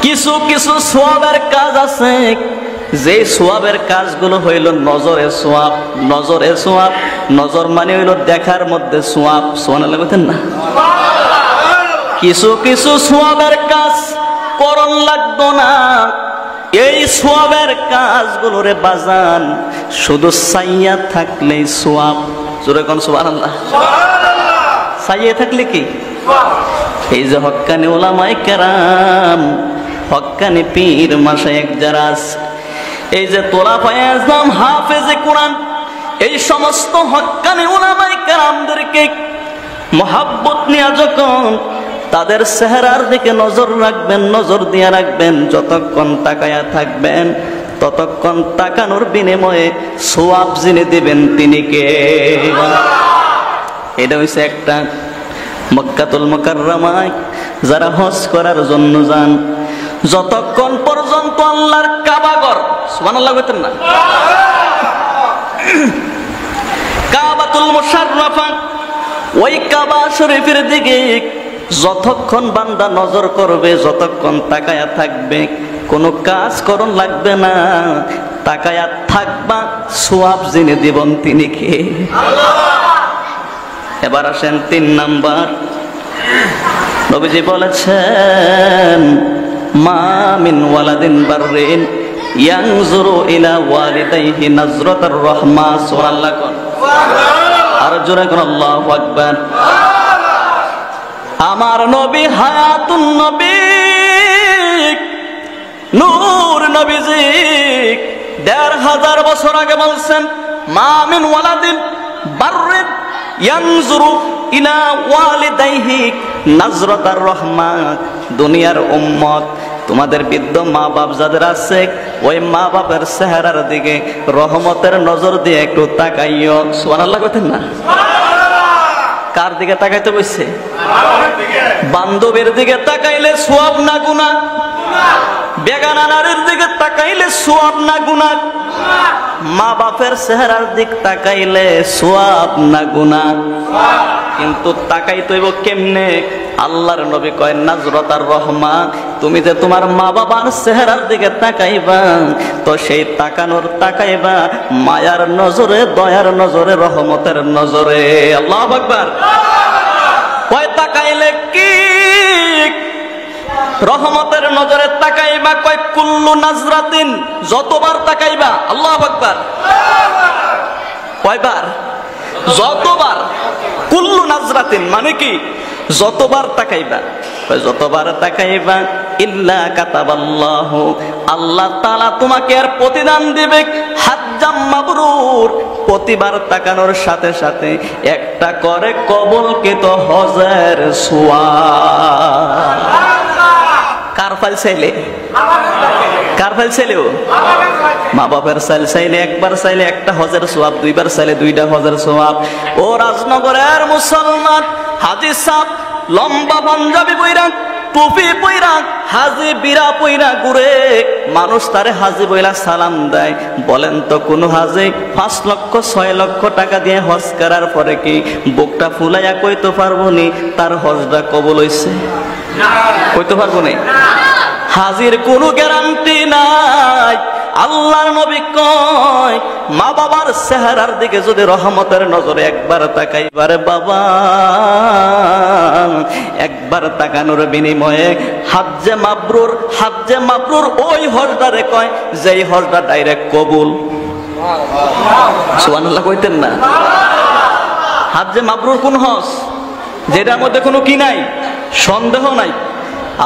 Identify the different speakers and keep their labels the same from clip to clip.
Speaker 1: কিছু কিছু সওয়াবের কাজ আছে, যে সওয়াবের কাজগুলো হইল নজরে সওয়াব। নজরে সওয়াব, নজর মানে হইল দেখার মধ্যে সওয়াব। সুবহানাল্লাহ বলেন না? কিছু কিছু সওয়াবের কাজ করণ লাগতো না। এই সওয়াবের কাজগুলো রে বাজান শুধু সাইয়া থাকলেই সওয়াব। জোরে কোন সুবহানাল্লাহ। সাইয়া থাকলে কি? এই যে হক্কানি উলামায়ে কেরাম, হক্কানি পীর মাশায়েখ যারা আছে, এই যে তোলাফায়ে আযম, হাফেজে কোরআন, এই সমস্ত হক্কানি উলামায়ে কেরামদেরকে মহব্বত নিয়ে যখন তাদের চেহারার দিকে নজর রাখবেন, নজর দিয়ে রাখবেন, যতক্ষণ তাকায়া থাকবেন ততক্ষণ তাকানোর বিনিময়ে সওয়াব যিনি দিবেন তিনি কে? এটা হইছে একটা। মক্কাতুল মুকাররমায় যারা হজ করার জন্য যান, যতক্ষণ পর্যন্ত আল্লাহর কাবাঘর, সুবহানাল্লাহ বলতেন না, কাবাতুল মুশাররফা, ওই কাবা শরীফের দিকে যতক্ষণ বান্দা নজর করবে, যতক্ষণ তাকায়া থাকবে, কোনো কাজ করণ লাগবে না, তাকায়া থাকবা, সওয়াব যিনি দিবেন তিনি কে? এবার আসেন 3 নাম্বার। নবীজি বলেছেন, মা মিন ওয়ালাদিন বাররিন ইয়ানজুরু ইলা ওয়ালিদাইহি নাজরাতার রাহমা। সুবহানাল্লাহ। আর জোরে কোন আল্লাহু আকবার। আমার নবী হায়াতুন নবী, নূর নবীজি ১৫০০ বছর আগে বলছেন, মা মিন ওয়ালাদিন বাররিন ইয়ানজুরু ইলা ওয়ালিদাইহি নাজরাতার রাহমা। দুনিয়ার উম্মত, তোমাদের বৃদ্ধ মা বাপ যাদের আছে, ওই মা বাপের চেহারার দিকে রহমতের নজর দিয়ে একটু তাকাইও। সুবহানাল্লাহ কইতেন না? কার দিকে তাকাইতে বলছে? বান্ধবীর দিকে তাকাইলে সওয়াব না গুনাহ? বেগানা নারীর দিকে তাকাইলে সওয়াব না গুনাহ? মা বাপের চেহারার দিক তাকাইলে সওয়াব না গুনাহ? কিন্তু তাকাইতে হইব কেমনে? আল্লাহর নবী কয় নাজরাতার রহমা। তুমি যে তোমার মা বাবার চেহারার দিকে তাকাইবা, তো সেই তাকাইবা মায়ার নজরে, দয়ার নজরে, রহমতের নজরে। আল্লাহু আকবার। কয় তাকাইলে কি? রহমতের নজরে তাকাইবা। কয় কুল্লু নাজরাতিন, যতবার তাকাইবা। আল্লাহু আকবার। কয়বার? যতবার। কুল্লু নাজরাতিন মানে কি? যতবার তাকাইবা। যতবার তাকাইবা, ইল্লা কাতাবাল্লাহু, আল্লাহ তাআলা তোমাকে আর প্রতিদান দিবে হাজ্জাম মাবরুর। প্রতিবার তাকানোর সাথে সাথে একটা করে কবুলকৃত হজের সওয়াব। কার ফাইল চাইলে? কার ফাইল চাইলেও? মা বাপের চাইল চাইলে, একবার চাইলে একটা হজের সওয়াব, দুইবার চাইলে 2টা হজের সওয়াব। ও রাজনগরের মুসলমান, হাজী সাহেব লম্বা পাঞ্জাবি পইরা, টুপি পইরা, হাজি বিরা পইরা ঘুরে, মানুষ তারে হাজি বইলা সালাম দেয়। বলেন তো কোন হাজি 5 লক্ষ 6 লক্ষ টাকা দিয়ে হজ করার পরে কি বুকটা ফুলাইয়া কইতে পারবো নি তার হজটা কবুল হইছে? কইতে পারবো নি। হাজির কোনো গ্যারান্টি নাই। আল্লাহর নবী কয়, মা বাবার চেহারার দিকে যদি রহমতের নজরে একবার তাকাইবারে বাবা, একবার তাকানোর বিনিময়ে হাজ্জে মাবরুর। হাজ্জে মাবরুর ওই হজদারে কয় যেই হজটা ডাইরেক্ট কবুল। সুবহানাল্লাহ কইতেন না? হাজ্জে মাবরুর কোন হজ? যেটার মধ্যে কোনো কি নাই, সন্দেহ নাই।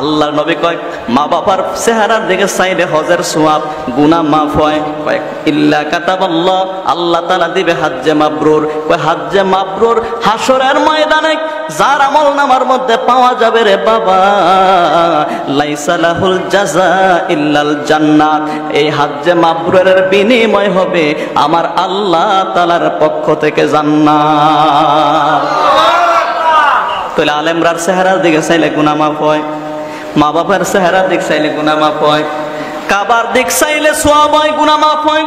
Speaker 1: আল্লাহর নবী কয়, মা বাবার চেহারার দিকে চাইলে হজের সওয়াব, গুনাহ মাফ হয়। কয় ইল্লা কাতাবাল্লাহ, আল্লাহ তাআলা দিবে হাজ্জে মাবরুর। কয় হাজ্জে মাবরুর হাসরের ময়দানে যার আমল নামার মধ্যে পাওয়া যাবে রে বাবা, লাইসা লাহুল জাযা ইল্লাল জান্নাত। এই হাজ্জে মাবরুরের বিনিময় হবে আমার আল্লাহ তাআলার পক্ষ থেকে জান্নাত। তাহলে আলেমরার চেহারার দিকে চাইলে গুনাহ মাফ হয়, মা বাবার চেহারার দিক চাইলে গুনাহ মাফ হয়, কাবার দিক চাইলে সওয়াব হয়, গুনাহ মাফ হয়।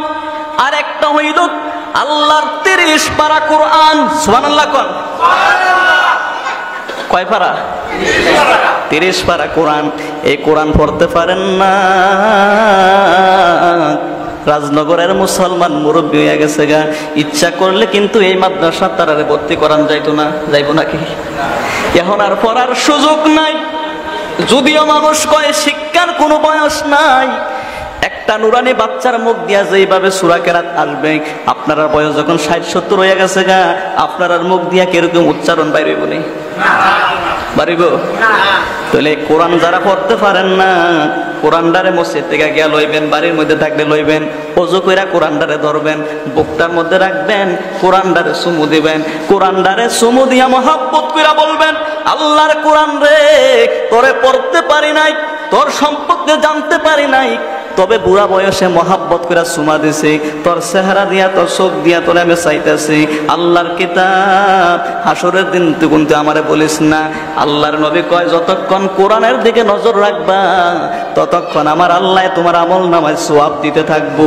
Speaker 1: আর একটা হইল আল্লাহর 30 পারা কোরআন। সুবহানাল্লাহ কোন? কয় পারা? 30 পারা কোরআন, এই কোরআন পড়তে পারেন না। রাজনগরের মুসলমান মুরব্বী হয়ে গেছে গা, ইচ্ছা করলে কিন্তু এই মাদ্রাসা তারারে ভর্তি করান যাইতো না, যাইবো নাকি? এখন আর পড়ার সুযোগ নাই। যদিও মানুষ কয় শিক্ষার কোনো বয়স নাই, একটা নুরানি বাচ্চার মুখ দিয়া যেইভাবে সূরা কেরাত আসবে, আপনার বয়স যখন 60-70 হয়ে গেছে গা, আপনার মুখ দিয়া কিরকম উচ্চারণ বাইরে বলে বাড়িব? তাহলে কোরআন যারা পড়তে পারেন না, কোরআনটারে মসজিদ থেকে গিয়া লইবেন, বাড়ির মধ্যে থাকলে লইবেন, ওযু কইরা কোরআনটারে ধরবেন, বুকটার মধ্যে রাখবেন, কোরআনটারে চুমু দিবেন, কোরআনটারে চুমু দিয়া মহব্বত কইরা বলবেন, আল্লাহর কোরআন রে, তোরে পড়তে পারি নাই, তোর সম্পর্কে জানতে পারি নাই, তবে বুড়া বয়সে মহাব্বত করে চুমা দিছি, তোর চেহারা দিয়া, তোর চোখ দিয়া তোরে আমি চাইতেছি। আল্লাহর কিতাব, হাসরের দিন তুই কিন্তু আমারে বলিস না। আল্লাহর নবী কয়, যতক্ষণ কোরআনের দিকে নজর রাখবা, ততক্ষণ আমার আল্লাহ তোমার আমল নামায় সওয়াব দিতে থাকবো।